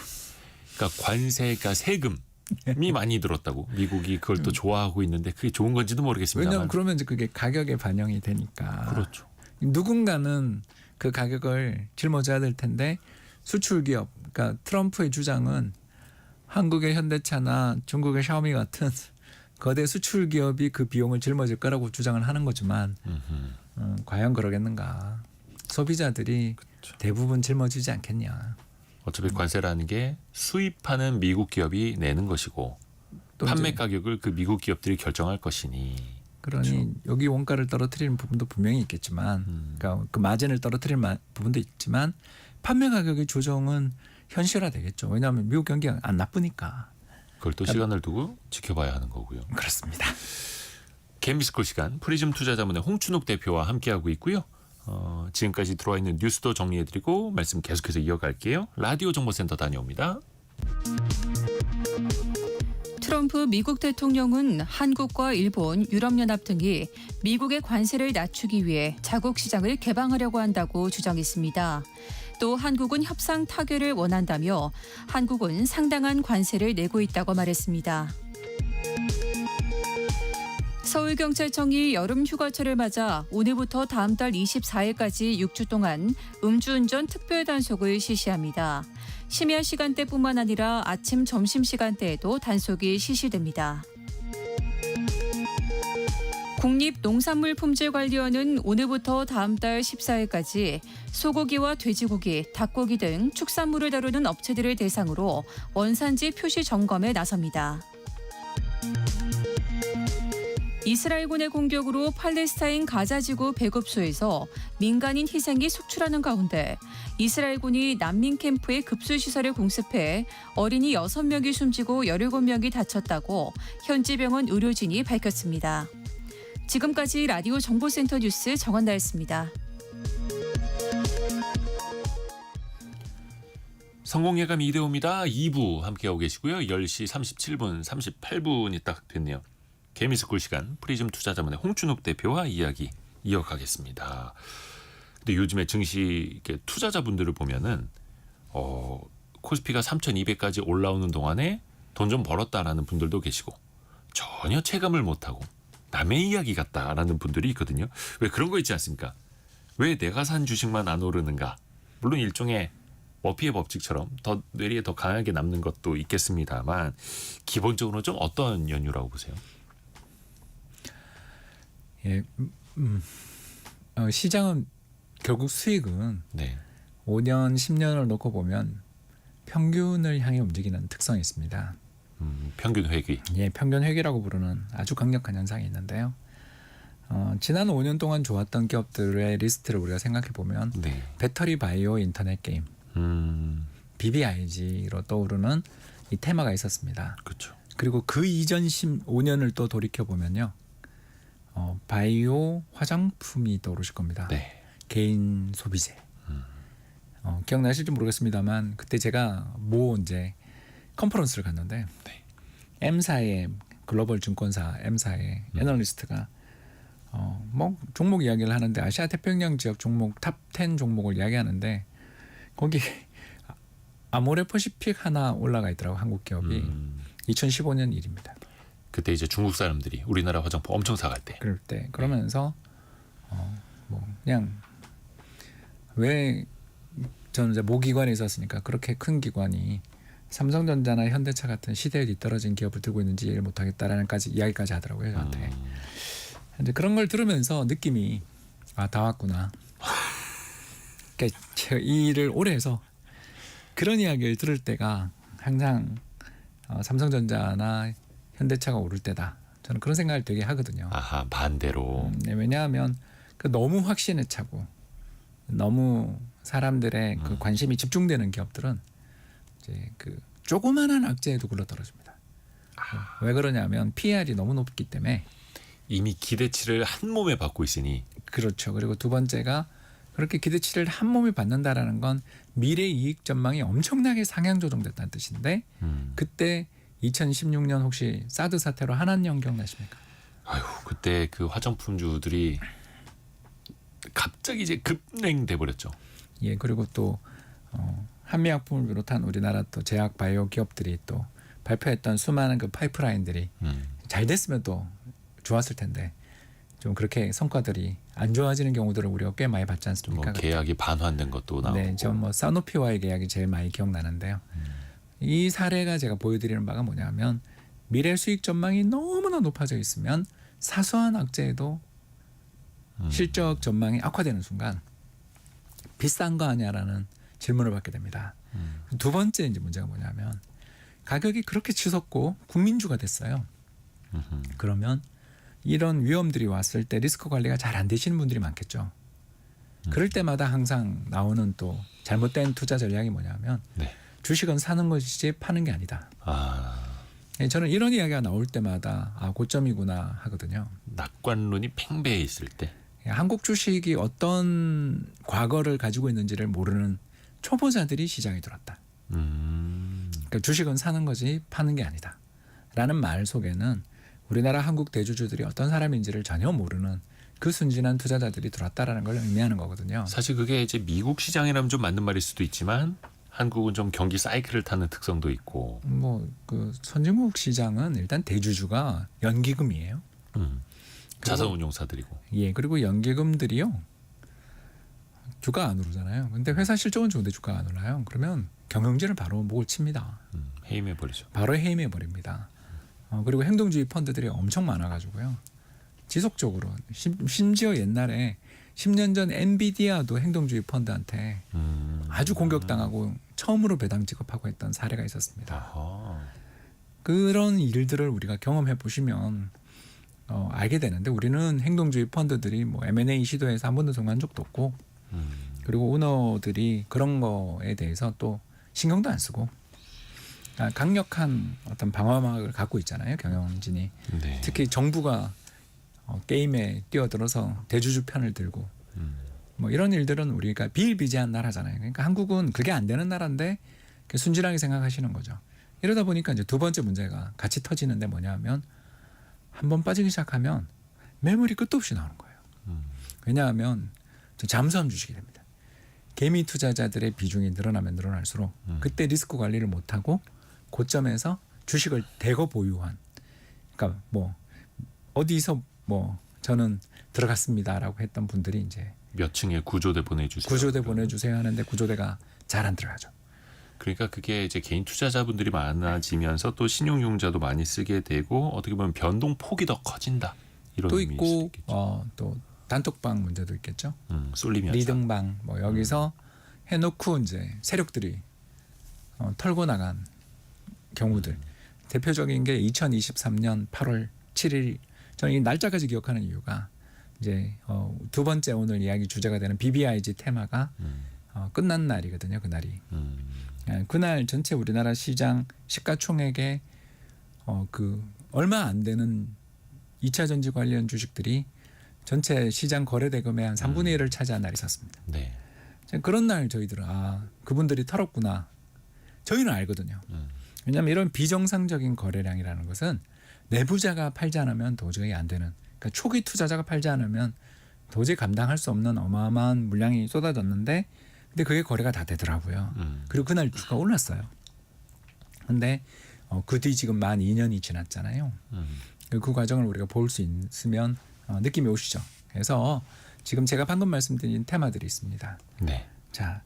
그러니까 관세가 세금이 많이 들었다고 미국이 그걸 또 좋아하고 있는데 그게 좋은 건지도 모르겠습니다만. 왜냐하면 그러면 이제 그게 가격에 반영이 되니까. 그렇죠. 누군가는 그 가격을 짊어져야 될 텐데 수출 기업, 그러니까 트럼프의 주장은 한국의 현대차나 중국의 샤오미 같은 거대 수출 기업이 그 비용을 짊어질 거라고 주장을 하는 거지만 과연 그러겠는가? 소비자들이 그렇죠. 대부분 짊어지지 않겠냐? 어차피 관세라는 게 수입하는 미국 기업이 내는 것이고 또 판매 이제 가격을 그 미국 기업들이 결정할 것이니. 그러니 그렇죠. 여기 원가를 떨어뜨리는 부분도 분명히 있겠지만, 그러니까 그 마진을 떨어뜨리는 부분도 있지만 판매 가격의 조정은 현실화되겠죠. 왜냐하면 미국 경기가 안 나쁘니까. 그걸 또 시간을 두고 지켜봐야 하는 거고요. 그렇습니다. 개미스쿨 시간 프리즘 투자자문의 홍춘욱 대표와 함께하고 있고요. 지금까지 들어와 있는 뉴스도 정리해드리고 말씀 계속해서 이어갈게요. 라디오 정보센터 다녀옵니다. 트럼프 미국 대통령은 한국과 일본, 유럽연합 등이 미국의 관세를 낮추기 위해 자국 시장을 개방하려고 한다고 주장했습니다. 또 한국은 협상 타결을 원한다며 한국은 상당한 관세를 내고 있다고 말했습니다. 서울경찰청이 여름 휴가철을 맞아 오늘부터 다음 달 24일까지 6주 동안 음주운전 특별단속을 실시합니다. 심야 시간대뿐만 아니라 아침, 점심 시간대에도 단속이 실시됩니다. 국립농산물품질관리원은 오늘부터 다음 달 14일까지 소고기와 돼지고기, 닭고기 등 축산물을 다루는 업체들을 대상으로 원산지 표시 점검에 나섭니다. 이스라엘군의 공격으로 팔레스타인 가자지구 배급소에서 민간인 희생이 속출하는 가운데 이스라엘군이 난민 캠프의 급수시설을 공습해 어린이 6명이 숨지고 17명이 다쳤다고 현지 병원 의료진이 밝혔습니다. 지금까지 라디오 정보센터 뉴스 정원나였습니다. 성공예감 이대호입니다. 2부 함께하고 계시고요. 10시 37분, 38분이 딱 됐네요. 개미스쿨 시간 프리즘 투자자문의 홍춘욱 대표와 이야기 이어가겠습니다. 근데 요즘에 증시 이렇게 투자자분들을 보면은 코스피가 3,200까지 올라오는 동안에 돈 좀 벌었다라는 분들도 계시고 전혀 체감을 못하고 남의 이야기 같다라는 분들이 있거든요. 왜 그런 거 있지 않습니까? 왜 내가 산 주식만 안 오르는가? 물론 일종의 머피의 법칙처럼 더 뇌리에 더 강하게 남는 것도 있겠습니다만 기본적으로 좀 어떤 연유라고 보세요? 예, 시장은 결국 수익은 네. 5년, 10년을 놓고 보면 평균을 향해 움직이는 특성이 있습니다. 평균 회귀. 예, 평균 회귀라고 부르는 아주 강력한 현상이 있는데요. 지난 5년 동안 좋았던 기업들의 리스트를 우리가 생각해 보면 네. 배터리, 바이오, 인터넷 게임, BBIG로 떠오르는 이 테마가 있었습니다. 그렇죠. 그리고 그 이전 5년을 또 돌이켜 보면요, 바이오, 화장품이 떠오르실 겁니다. 네. 개인 소비재. 기억나실지 모르겠습니다만 그때 제가 이제 컨퍼런스를 갔는데 네. M사의 글로벌 증권사 M사의 애널리스트가 뭐 종목 이야기를 하는데 아시아 태평양 지역 종목 탑 10 종목을 이야기하는데 거기 아모레퍼시픽 하나 올라가 있더라고. 한국 기업이 2015년 일입니다. 그때 이제 중국 사람들이 우리나라 화장품 엄청 사갈 때. 그럴 때 그러면서 뭐 그냥 왜 저는 이제 모기관에 있었으니까 그렇게 큰 기관이 삼성전자나 현대차 같은 시대에 뒤떨어진 기업을 들고 있는지 이해를 못하겠다라는 이야기까지 하더라고요 저한테. 근데 그런 걸 들으면서 느낌이 다 왔구나. 그러니까 제가 이 일을 오래 해서 그런 이야기를 들을 때가 항상 삼성전자나 현대차가 오를 때다. 저는 그런 생각을 되게 하거든요. 아하, 반대로. 네, 왜냐하면 너무 확신에 차고 너무 사람들의 그 관심이 집중되는 기업들은 이제 그 조그마한 악재에도 굴러떨어집니다. 왜 그러냐면 PR이 너무 높기 때문에. 이미 기대치를 한 몸에 받고 있으니. 그렇죠. 그리고 두 번째가 그렇게 기대치를 한 몸에 받는다라는 건 미래 이익 전망이 엄청나게 상향 조정됐다는 뜻인데 그때 2016년 혹시 사드 사태로 한한령 기억나십니까? 아유, 그때 그 화장품주들이 갑자기 이제 급냉돼 버렸죠. 예, 그리고 또 한미약품을 비롯한 우리나라 또 제약 바이오 기업들이 또 발표했던 수많은 그 파이프라인들이 잘 됐으면 또 좋았을 텐데 좀 그렇게 성과들이 안 좋아지는 경우들을 우리가 꽤 많이 봤지 않습니까? 뭐 계약이 반환된 것도 나오고. 네, 저 뭐 사노피와의 계약이 제일 많이 기억나는데요. 이 사례가 제가 보여드리는 바가 뭐냐면 미래 수익 전망이 너무나 높아져 있으면 사소한 악재에도 실적 전망이 악화되는 순간 비싼 거 아니야라는 질문을 받게 됩니다. 두 번째 이제 문제가 뭐냐면 가격이 그렇게 치솟고 국민주가 됐어요. 그러면 이런 위험들이 왔을 때 리스크 관리가 잘 안 되시는 분들이 많겠죠. 그럴 때마다 항상 나오는 또 잘못된 투자 전략이 뭐냐면 네. 주식은 사는 것이지 파는 게 아니다. 저는 이런 이야기가 나올 때마다 고점이구나 하거든요. 낙관론이 팽배해 있을 때. 한국 주식이 어떤 과거를 가지고 있는지를 모르는 초보자들이 시장에 들어왔다. 그러니까 주식은 사는 거지 파는 게 아니다. 라는 말 속에는 우리나라 한국 대주주들이 어떤 사람인지를 전혀 모르는 그 순진한 투자자들이 들어왔다라는 걸 의미하는 거거든요. 사실 그게 이제 미국 시장이라면 좀 맞는 말일 수도 있지만 한국은 좀 경기 사이클을 타는 특성도 있고. 뭐 그 선진국 시장은 일단 대주주가 연기금이에요. 자산운용사들이고. 예, 그리고 연기금들이요 주가 안 오르잖아요. 근데 회사 실적은 좋은데 주가가 안 올라요. 그러면 경영진을 바로 목을 칩니다. 해임해 버리죠. 바로 해임해 버립니다. 그리고 행동주의 펀드들이 엄청 많아가지고요. 지속적으로 심지어 옛날에 10년 전 엔비디아도 행동주의 펀드한테 아주 공격당하고 처음으로 배당 지급하고 했던 사례가 있었습니다. 아하. 그런 일들을 우리가 경험해 보시면 알게 되는데 우리는 행동주의 펀드들이 뭐 M&A 시도에서 한 번도 성공한 적도 없고 그리고 오너들이 그런 거에 대해서 또 신경도 안 쓰고 강력한 어떤 방어막을 갖고 있잖아요 경영진이. 네. 특히 정부가 게임에 뛰어들어서 대주주 편을 들고 뭐 이런 일들은 우리가 비일비재한 나라잖아요. 그러니까 한국은 그게 안 되는 나라인데 순진하게 생각하시는 거죠. 이러다 보니까 이제 두 번째 문제가 같이 터지는데 뭐냐면 한 번 빠지기 시작하면 매물이 끝도 없이 나오는 거예요. 왜냐하면 잠수함 주식이 됩니다. 개미 투자자들의 비중이 늘어나면 늘어날수록 그때 리스크 관리를 못하고 고점에서 주식을 대거 보유한, 그러니까 뭐 어디서 뭐 저는 들어갔습니다라고 했던 분들이 이제 몇 층에 구조대 보내주세요. 구조대 보내주세요 하는데 구조대가 잘 안 들어가죠. 그러니까 그게 이제 개인 투자자분들이 많아지면서 또 신용융자도 많이 쓰게 되고 어떻게 보면 변동 폭이 더 커진다. 이런 또 의미일 수도 있고 있겠죠. 또 단톡방 문제도 있겠죠. 쏠림이 리등방 뭐 여기서 해놓고 이제 세력들이 털고 나간 경우들. 대표적인 게 2023년 8월 7일. 저는 이 날짜까지 기억하는 이유가 이제 두 번째 오늘 이야기 주제가 되는 BBIG 테마가 끝난 날이거든요. 그날이. 그날 전체 우리나라 시장 시가총액의 그 얼마 안 되는 2차 전지 관련 주식들이 전체 시장 거래 대금의 한 3분의 1을 차지한 날이 있었습니다. 네. 그런 날 저희들은 그분들이 털었구나. 저희는 알거든요. 왜냐하면 이런 비정상적인 거래량이라는 것은 내부자가 팔지 않으면 도저히 안 되는, 그러니까 초기 투자자가 팔지 않으면 도저히 감당할 수 없는 어마어마한 물량이 쏟아졌는데 근데 그게 거래가 다 되더라고요. 그리고 그날 주가 올랐어요. 근데 그 뒤 지금 만 2년이 지났잖아요. 그 과정을 우리가 볼 수 있으면 느낌이 오시죠. 그래서 지금 제가 방금 말씀드린 테마들이 있습니다. 네. 자,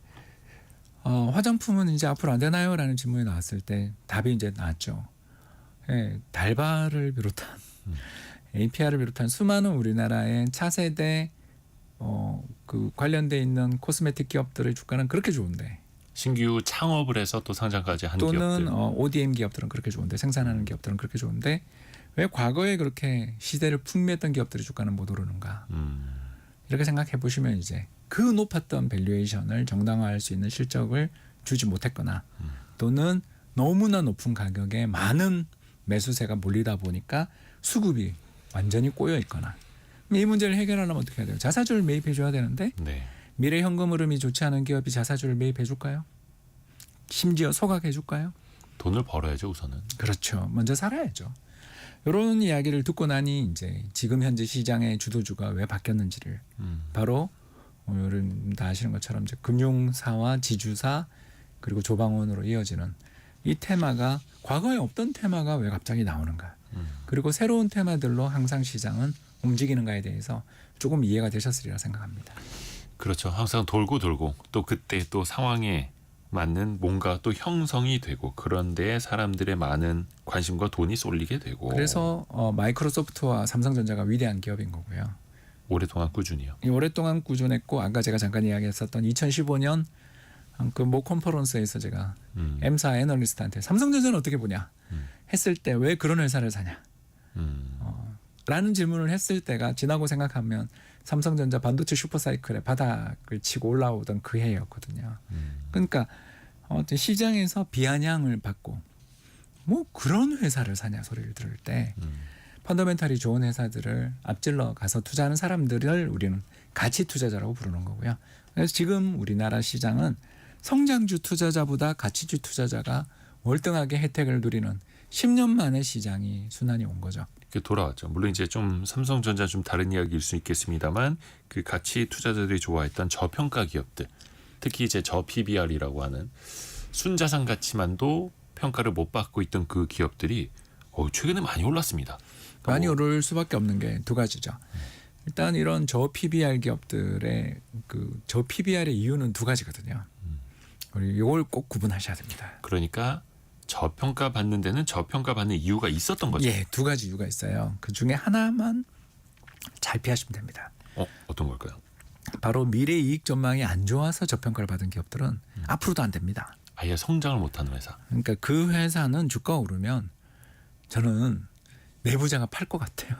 화장품은 이제 앞으로 안 되나요?라는 질문이 나왔을 때 답이 이제 나왔죠. 예, 달바를 비롯한 APR을 비롯한 수많은 우리나라의 차세대 그 관련돼 있는 코스메틱 기업들의 주가는 그렇게 좋은데 신규 창업을 해서 또 상장까지 한 또는 기업들. ODM 기업들은 그렇게 좋은데 생산하는 기업들은 그렇게 좋은데 왜 과거에 그렇게 시대를 풍미했던 기업들의 주가는 못 오르는가? 이렇게 생각해 보시면 이제 그 높았던 밸류에이션을 정당화할 수 있는 실적을 주지 못했거나 또는 너무나 높은 가격에 많은 매수세가 몰리다 보니까 수급이 완전히 꼬여 있거나 이 문제를 해결하려면 어떻게 해야 돼요? 자사주를 매입해 줘야 되는데 네. 미래 현금 흐름이 좋지 않은 기업이 자사주를 매입해 줄까요? 심지어 소각해 줄까요? 돈을 벌어야죠 우선은. 그렇죠. 먼저 살아야죠. 이런 이야기를 듣고 나니 이제 지금 현재 시장의 주도주가 왜 바뀌었는지를 바로 여러분 다 아시는 것처럼 이제 금융사와 지주사 그리고 조방원으로 이어지는 이 테마가 과거에 없던 테마가 왜 갑자기 나오는가? 그리고 새로운 테마들로 항상 시장은 움직이는가에 대해서 조금 이해가 되셨으리라 생각합니다. 그렇죠. 항상 돌고 돌고 또 그때 또 상황에 맞는 뭔가 또 형성이 되고 그런데 사람들의 많은 관심과 돈이 쏠리게 되고 그래서 마이크로소프트와 삼성전자가 위대한 기업인 거고요. 오랫동안 꾸준히요. 오랫동안 꾸준했고 아까 제가 잠깐 이야기했었던 2015년 그 모 컨퍼런스에서 제가 M사 애널리스트한테 삼성전자는 어떻게 보냐 했을 때 왜 그런 회사를 사냐 라는 질문을 했을 때가 지나고 생각하면 삼성전자 반도체 슈퍼사이클의 바닥을 치고 올라오던 그 해였거든요. 그러니까 어떤 시장에서 비아냥을 받고 뭐 그런 회사를 사냐 소리를 들을 때 펀더멘탈이 좋은 회사들을 앞질러 가서 투자하는 사람들을 우리는 가치 투자자라고 부르는 거고요. 그래서 지금 우리나라 시장은 성장주 투자자보다 가치주 투자자가 월등하게 혜택을 누리는 10년 만에 시장이 순환이 온 거죠. 이렇게 돌아왔죠. 물론 이제 좀 삼성전자 좀 다른 이야기일 수 있겠습니다만 그 가치 투자자들이 좋아했던 저평가 기업들, 특히 이제 저 PBR이라고 하는 순자산 가치만도 평가를 못 받고 있던 그 기업들이 최근에 많이 올랐습니다. 그러니까 많이 오를 수밖에 없는 게 두 가지죠. 일단 이런 저 PBR 기업들의 그 저 PBR의 이유는 두 가지거든요. 우리 이걸 꼭 구분하셔야 됩니다. 그러니까 저평가 받는 데는 저평가 받는 이유가 있었던 거죠. 예, 두 가지 이유가 있어요. 그 중에 하나만 잘 피하시면 됩니다. 어떤 걸까요? 바로 미래 이익 전망이 안 좋아서 저평가를 받은 기업들은 앞으로도 안 됩니다. 아예 성장을 못하는 회사. 그러니까 그 회사는 주가가 오르면 저는 내부자가 팔 것 같아요.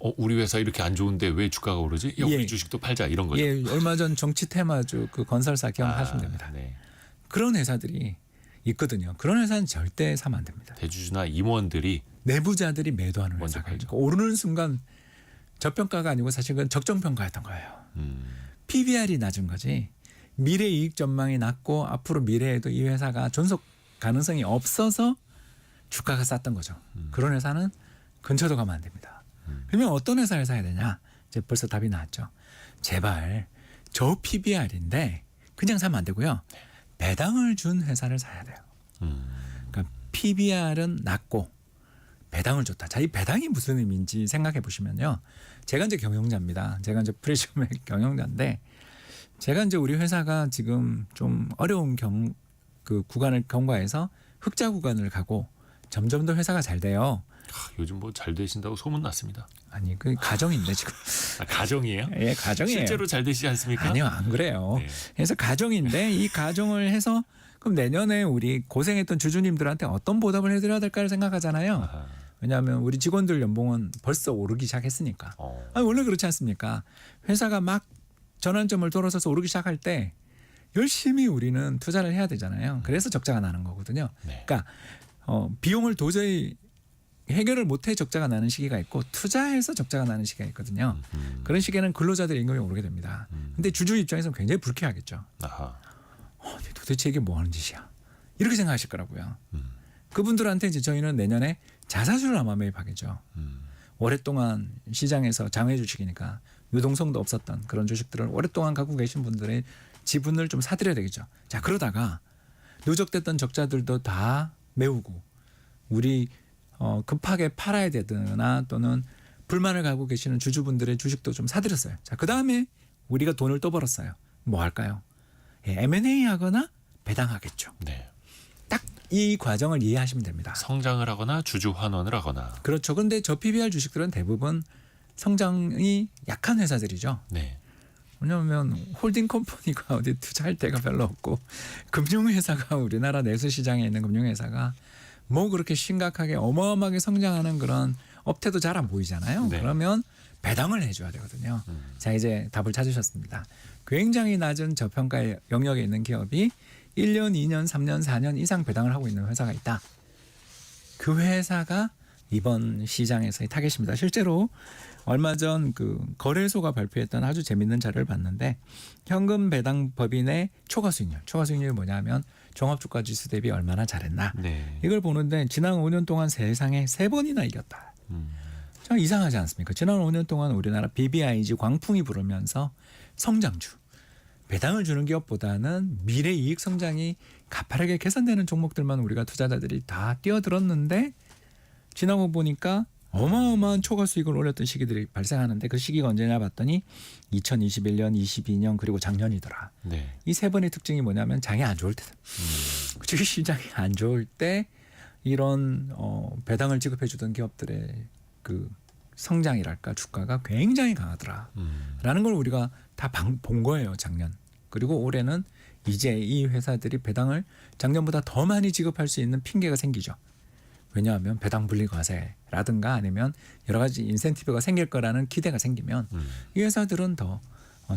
우리 회사 이렇게 안 좋은데 왜 주가가 오르지? 야, 우리 주식도 팔자 이런 거죠. 예, 얼마 전 정치 테마주 그 건설사 기억하시면 됩니다. 네. 그런 회사들이 있거든요. 그런 회사는 절대 사면 안 됩니다. 대주주나 임원들이 내부자들이 매도하는 먼저 회사가 팔죠. 있고 오르는 순간 저평가가 아니고 사실 그건 적정평가였던 거예요. PBR이 낮은 거지 미래 이익 전망이 낮고 앞으로 미래에도 이 회사가 존속 가능성이 없어서 주가가 쌌던 거죠. 그런 회사는 근처도 가면 안 됩니다. 그러면 어떤 회사를 사야 되냐? 이제 벌써 답이 나왔죠. 제발 저 PBR인데 그냥 사면 안 되고요. 배당을 준 회사를 사야 돼요. 그러니까 PBR은 낮고 배당을 줬다. 자, 이 배당이 무슨 의미인지 생각해 보시면요. 제가 이제 경영자입니다. 제가 이제 프리즘의 경영자인데 제가 이제 우리 회사가 지금 좀 어려운 그 구간을 경과해서 흑자 구간을 가고 점점 더 회사가 잘 돼요. 요즘 뭐 잘 되신다고 소문 났습니다. 아니 그 가정인데 지금. 가정이에요? 예, 가정이에요. 실제로 잘 되시지 않습니까? 아니요, 안 그래요. 네. 그래서 가정인데 이 가정을 해서 그럼 내년에 우리 고생했던 주주님들한테 어떤 보답을 해드려야 될까를 생각하잖아요. 아하. 왜냐하면 우리 직원들 연봉은 벌써 오르기 시작했으니까. 아니, 원래 그렇지 않습니까? 회사가 막 전환점을 돌아서서 오르기 시작할 때 열심히 우리는 투자를 해야 되잖아요. 그래서 적자가 나는 거거든요. 네. 그러니까 비용을 도저히 해결을 못해 적자가 나는 시기가 있고 투자해서 적자가 나는 시기가 있거든요. 그런 시기에는 근로자들의 임금이 오르게 됩니다. 근데 주주 입장에서는 굉장히 불쾌하겠죠. 아하. 도대체 이게 뭐 하는 짓이야? 이렇게 생각하실 거라고요. 그분들한테 이제 저희는 내년에 자사주를 아마 매입하겠죠. 오랫동안 시장에서 장외 주식이니까 유동성도 없었던 그런 주식들을 오랫동안 갖고 계신 분들의 지분을 좀 사들여야 되겠죠. 자, 그러다가 누적됐던 적자들도 다 메우고 우리 급하게 팔아야 되거나 또는 불만을 갖고 계시는 주주분들의 주식도 좀 사들였어요. 자, 그 다음에 우리가 돈을 또 벌었어요. 뭐 할까요? M&A 하거나 배당하겠죠. 네. 딱 이 과정을 이해하시면 됩니다. 성장을 하거나 주주 환원을 하거나. 그렇죠. 그런데 저 PBR 주식들은 대부분 성장이 약한 회사들이죠. 네. 왜냐하면 홀딩 컴퍼니가 어디 투자할 데가 별로 없고 금융회사가 우리나라 내수 시장에 있는 금융회사가 뭐 그렇게 심각하게 어마어마하게 성장하는 그런 업태도 잘 안 보이잖아요. 네. 그러면 배당을 해줘야 되거든요. 자, 이제 답을 찾으셨습니다. 굉장히 낮은 저평가 영역에 있는 기업이 1년, 2년, 3년, 4년 이상 배당을 하고 있는 회사가 있다. 그 회사가 이번 시장에서의 타겟입니다. 실제로 얼마 전 그 거래소가 발표했던 아주 재밌는 자료를 봤는데 현금 배당 법인의 초과 수익률이 뭐냐면 종합주가 지수 대비 얼마나 잘했나. 네. 이걸 보는데 지난 5년 동안 세상에 3번이나 이겼다. 참 이상하지 않습니까? 지난 5년 동안 우리나라 BBIG 광풍이 불으면서 성장주, 배당을 주는 기업보다는 미래 이익 성장이 가파르게 개선되는 종목들만 우리가 투자자들이 다 뛰어들었는데 지나고 보니까 어마어마한 초과 수익을 올렸던 시기들이 발생하는데 그 시기가 언제냐 봤더니 2021년, 22년 그리고 작년이더라. 네. 이 세 번의 특징이 뭐냐면 장이 안 좋을 때다. 주식 시장이 안 좋을 때 이런 배당을 지급해 주던 기업들의 그 성장이랄까 주가가 굉장히 강하더라라는 걸 우리가 다 본 거예요, 작년. 그리고 올해는 이제 이 회사들이 배당을 작년보다 더 많이 지급할 수 있는 핑계가 생기죠. 왜냐하면 배당 분리 과세라든가 아니면 여러 가지 인센티브가 생길 거라는 기대가 생기면 이 회사들은 더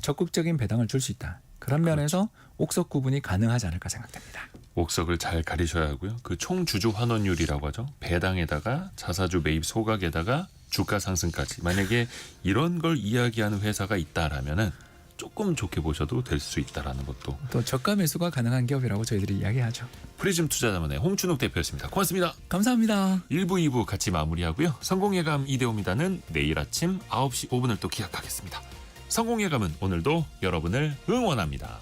적극적인 배당을 줄 수 있다. 그런 면에서 옥석 구분이 가능하지 않을까 생각됩니다. 옥석을 잘 가리셔야 하고요. 그 총 주주 환원율이라고 하죠. 배당에다가 자사주 매입 소각에다가 주가 상승까지. 만약에 이런 걸 이야기하는 회사가 있다라면은 조금 좋게 보셔도 될 수 있다라는 것도. 또 저가 매수가 가능한 기업이라고 저희들이 이야기하죠. 프리즘 투자자문의 홍춘욱 대표였습니다. 고맙습니다. 감사합니다. 1부, 2부 같이 마무리하고요. 성공예감 이대호입니다는 내일 아침 9시 5분을 또 기약하겠습니다. 성공예감은 오늘도 여러분을 응원합니다.